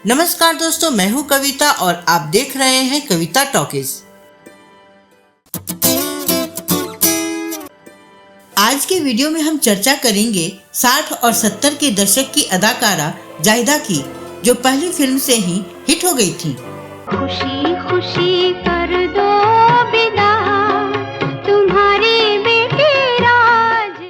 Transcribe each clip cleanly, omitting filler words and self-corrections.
नमस्कार दोस्तों, मैं हूं कविता और आप देख रहे हैं कविता टॉकीज। आज के वीडियो में हम चर्चा करेंगे 60 और 70 के दशक की अदाकारा जाहिदा की, जो पहली फिल्म से ही हिट हो गई थी। खुशी खुशी कर दो विदा तुम्हारे बेटे राज।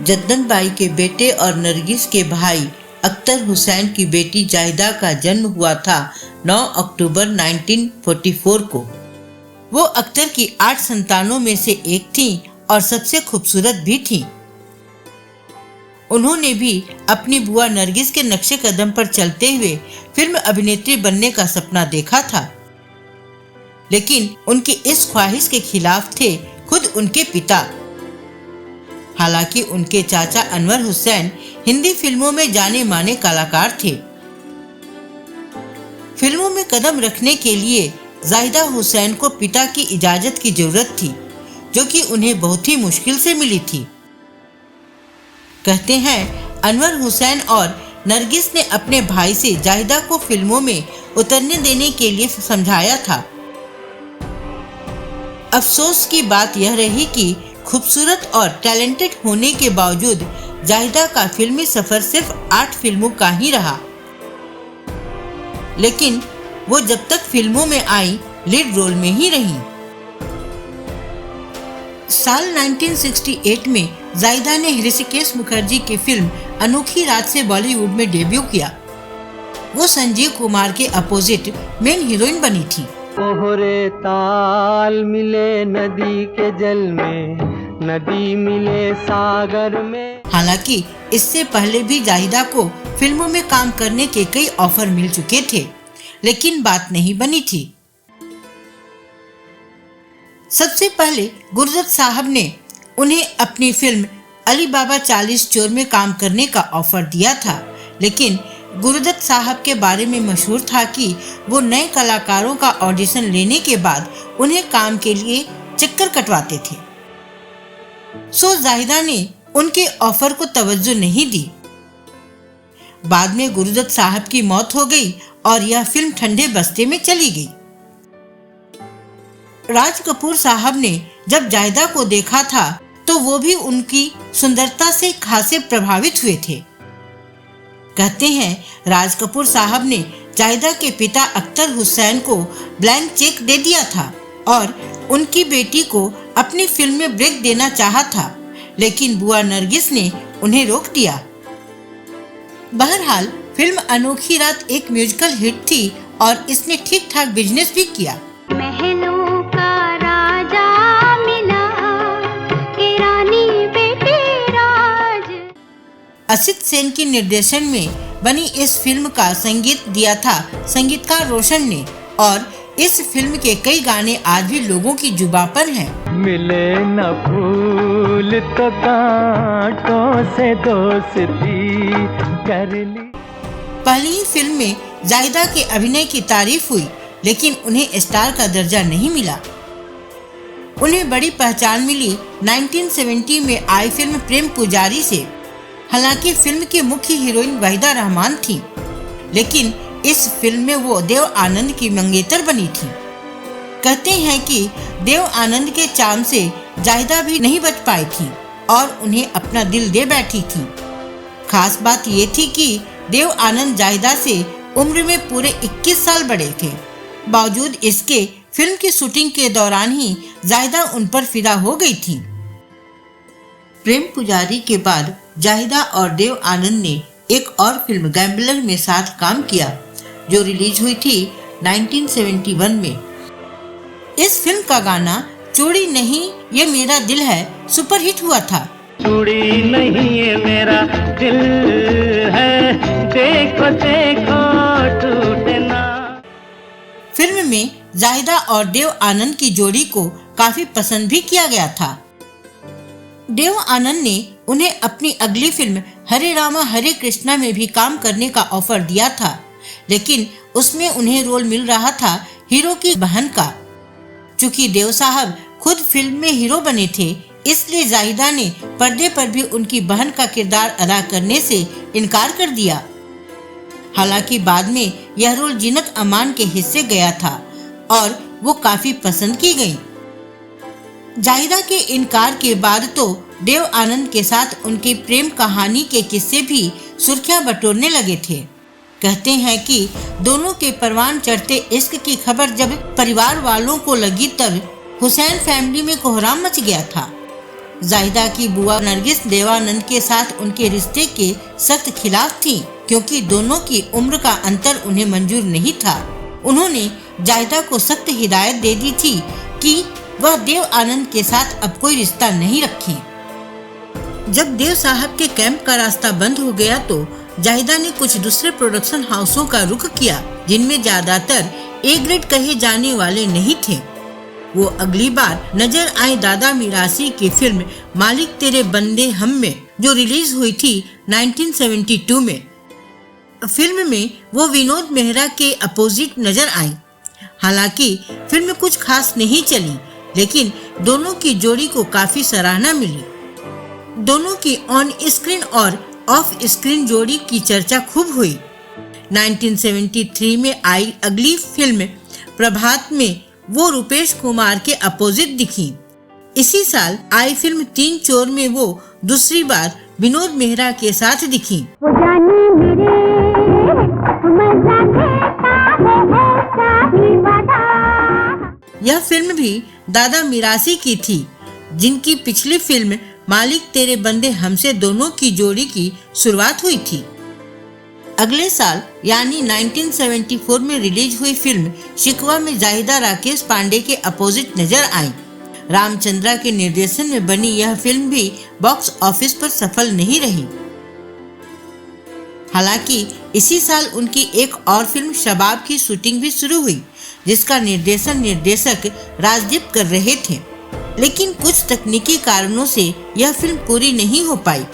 जद्दन बाई के बेटे और नरगिस के भाई अख्तर हुसैन की बेटी जाहिदा का जन्म हुआ था 9 अक्टूबर 1944 को। वो अख्तर की 8 संतानों में से एक थीं और सबसे खूबसूरत भी थीं। उन्होंने भी अपनी बुआ नरगिस के नक्शे कदम पर चलते हुए फिल्म अभिनेत्री बनने का सपना देखा था, लेकिन उनकी इस ख्वाहिश के खिलाफ थे खुद उनके पिता। हालांकि उनके चाचा अनवर हुसैन हिंदी फिल्मों में जाने माने कलाकार थे। फिल्मों में कदम रखने के लिए जाहिदा हुसैन को पिता की इजाजत की जरूरत थी, जो कि उन्हें बहुत ही मुश्किल से मिली थी। कहते हैं अनवर हुसैन और नरगिस ने अपने भाई से जाहिदा को फिल्मों में उतरने देने के लिए समझाया था। अफसोस की बात यह रही कि खूबसूरत और टैलेंटेड होने के बावजूद जाहिदा का फिल्मी सफर सिर्फ 8 फिल्मों का ही रहा। लेकिन वो जब तक फिल्मों में आई लीड रोल में ही रही। साल 1968 में जाहिदा ने ऋषिकेश मुखर्जी की फिल्म अनोखी रात से बॉलीवुड में डेब्यू किया। वो संजीव कुमार के अपोजिट मेन हीरोइन बनी थी। ओहरे ताल मिले नदी के जल में, नदी मिले सागर में। हालांकि इससे पहले भी जाहिदा को फिल्मों में काम करने के कई ऑफर मिल चुके थे, लेकिन बात नहीं बनी थी। सबसे पहले गुरजत साहब ने उन्हें अपनी फिल्म अली बाबा 40 चोर में काम करने का ऑफर दिया था, लेकिन गुरजत साहब के बारे में मशहूर था कि वो नए कलाकारों का ऑडिशन लेने के बाद उन्हें काम के लिए चक्कर कटवाते थे। सो जाहिदा ने उनके ऑफर को तवज्जो नहीं दी। बाद में गुरजत साहब की मौत हो गई और यह फिल्म ठंडे बस्ते में चली गई। राज कपूर साहब ने जब जाहिदा को देखा था तो वो भी उनकी सुंदरता से खासे प्रभावित हुए थे। कहते हैं राज कपूर साहब ने जाहिदा के पिता अख्तर हुसैन को ब्लैंक चेक दे दिया था और उनकी बेटी को अपनी फिल्म में ब्रेक देना चाहा था, लेकिन बुआ नरगिस ने उन्हें रोक दिया। बहरहाल फिल्म अनोखी रात एक म्यूजिकल हिट थी और इसने ठीक ठाक बिजनेस भी किया। महलों का राजा मिला के रानी बेटे राज। असित सेन की निर्देशन में बनी इस फिल्म का संगीत दिया था संगीतकार रोशन ने और इस फिल्म के कई गाने आज भी लोगों की जुबां पर हैं। मिले न फूल तो कांटों से दोस्ती कर ली। पहली ही फिल्म में जाहिदा के अभिनय की तारीफ हुई, लेकिन उन्हें स्टार का दर्जा नहीं मिला। उन्हें बड़ी पहचान मिली 1970 में आई फिल्म प्रेम पुजारी से। हालांकि फिल्म की मुख्य हीरोइन वहीदा रहमान थी, लेकिन इस फिल्म में वो देव आनंद की मंगेतर बनी थी। कहते हैं कि देव आनंद के चार्म से जाहिदा भी नहीं बच पाई थी और उन्हें अपना दिल दे बैठी थी। खास बात ये थी कि देव आनंद जाहिदा से उम्र में पूरे 21 साल बड़े थे। बावजूद इसके फिल्म की शूटिंग के दौरान ही जाहिदा उन पर फिदा हो गई थी। प्रेम पुजारी के बाद जाहिदा और देव आनंद ने एक और फिल्म गैम्बलर में साथ काम किया, जो रिलीज हुई थी 1971 में। इस फिल्म का गाना चूड़ी नहीं ये मेरा दिल है सुपरहिट हुआ था। चूड़ी नहीं ये मेरा दिल है, देखो देखो टूटे ना। फिल्म में जाहिदा और देव आनंद की जोड़ी को काफी पसंद भी किया गया था। देव आनंद ने उन्हें अपनी अगली फिल्म हरे रामा हरे कृष्णा में भी काम करने का ऑफर दिया था, लेकिन उसमें उन्हें रोल मिल रहा था हीरो की बहन का। चूंकि देव साहब खुद फिल्म में हीरो बने थे, इसलिए जाहिदा ने पर्दे पर भी उनकी बहन का किरदार अदा करने से इनकार कर दिया। हालांकि बाद में यह रोल जीनत अमान के हिस्से गया था और वो काफी पसंद की गई। जाहिदा के इनकार के बाद तो देव आनंद के साथ उनकी प्रेम कहानी के किस्से भी सुर्खियां बटोरने लगे थे। कहते हैं कि दोनों के परवान चढ़ते इश्क की खबर जब परिवार वालों को लगी तब हुसैन फैमिली में कोहराम मच गया था। जाहिदा की बुआ नरगिस देवानंद के साथ उनके रिश्ते के सख्त खिलाफ थी, क्योंकि दोनों की उम्र का अंतर उन्हें मंजूर नहीं था। उन्होंने जाहिदा को सख्त हिदायत दे दी थी कि वह देव आनंद के साथ अब कोई रिश्ता नहीं रखें। जब देव साहब के कैंप का रास्ता बंद हो गया तो जाहिदा ने कुछ दूसरे प्रोडक्शन हाउसों का रुख किया, जिनमें ज्यादातर ए ग्रेड कहे जाने वाले नहीं थे। वो अगली बार नजर आई दादा मिरासी की फिल्म मालिक तेरे बंदे हम में, जो रिलीज हुई थी 1972 में। फिल्म में वो विनोद मेहरा के अपोजिट नजर आई। हालांकि फिल्म कुछ खास नहीं चली, लेकिन दोनों की जोड़ी को काफी सराहना मिली। दोनों की ऑन स्क्रीन और ऑफ स्क्रीन जोड़ी की चर्चा खूब हुई। 1973 में आई अगली फिल्म प्रभात में वो रूपेश कुमार के अपोजिट दिखी। इसी साल आई फिल्म तीन चोर में वो दूसरी बार विनोद मेहरा के साथ दिखी। यह फिल्म भी दादा मिरासी की थी, जिनकी पिछली फिल्म मालिक तेरे बंदे हमसे दोनों की जोड़ी की शुरुआत हुई थी। अगले साल यानी 1974 में रिलीज हुई फिल्म शिकवा में जाहिदा राकेश पांडे के अपोजिट नजर आई। रामचंद्रा के निर्देशन में बनी यह फिल्म भी बॉक्स ऑफिस पर सफल नहीं रही। हालांकि इसी साल उनकी एक और फिल्म शबाब की शूटिंग भी शुरू हुई, जिसका निर्देशक राजदीप कर रहे थे, लेकिन कुछ तकनीकी कारणों से यह फिल्म पूरी नहीं हो पाई।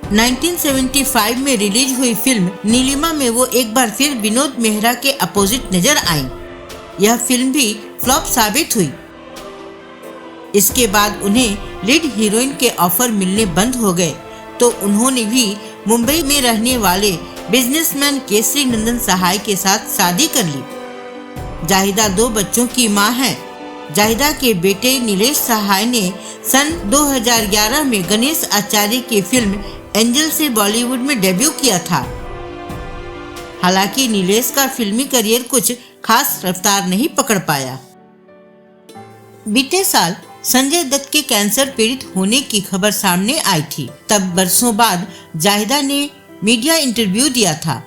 1975 में रिलीज हुई फिल्म नीलिमा में वो एक बार फिर विनोद मेहरा के अपोजिट नजर आई। यह फिल्म भी फ्लॉप साबित हुई। इसके बाद उन्हें लीड हीरोइन के ऑफर मिलने बंद हो गए, तो उन्होंने भी मुंबई में रहने वाले बिजनेसमैन केसरी नंदन सहाय के साथ शादी कर ली। जाहिदा 2 बच्चों की मां है। जाहिदा के बेटे नीलेश सहाय ने सन 2011 में गणेश आचार्य की फिल्म एंजल से बॉलीवुड में डेब्यू किया था। हालांकि नीलेश का फिल्मी करियर कुछ खास रफ्तार नहीं पकड़ पाया। बीते साल संजय दत्त के कैंसर पीड़ित होने की खबर सामने आई थी। तब बरसों बाद जाहिदा ने मीडिया इंटरव्यू दिया था।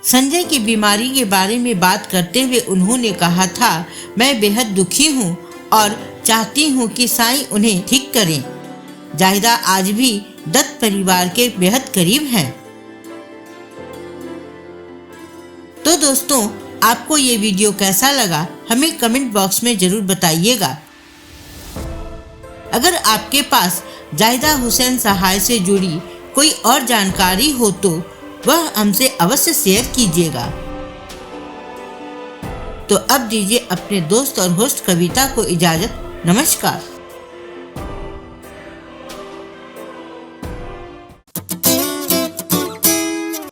संजय की बीमारी के बारे में बात करते हुए उन्होंने कहा था, मैं बेहद दुखी हूँ और चाहती हूँ कि साईं उन्हें ठीक करें। जाहिदा आज भी दत्त परिवार के बेहद करीब हैं। तो दोस्तों, आपको ये वीडियो कैसा लगा हमें कमेंट बॉक्स में जरूर बताइएगा। अगर आपके पास जाहिदा हुसैन सहाय से जुड़ी कोई और जानकारी हो तो वह हमसे अवश्य शेयर कीजिएगा। तो अब दीजिए अपने दोस्त और होस्ट कविता को इजाजत। नमस्कार।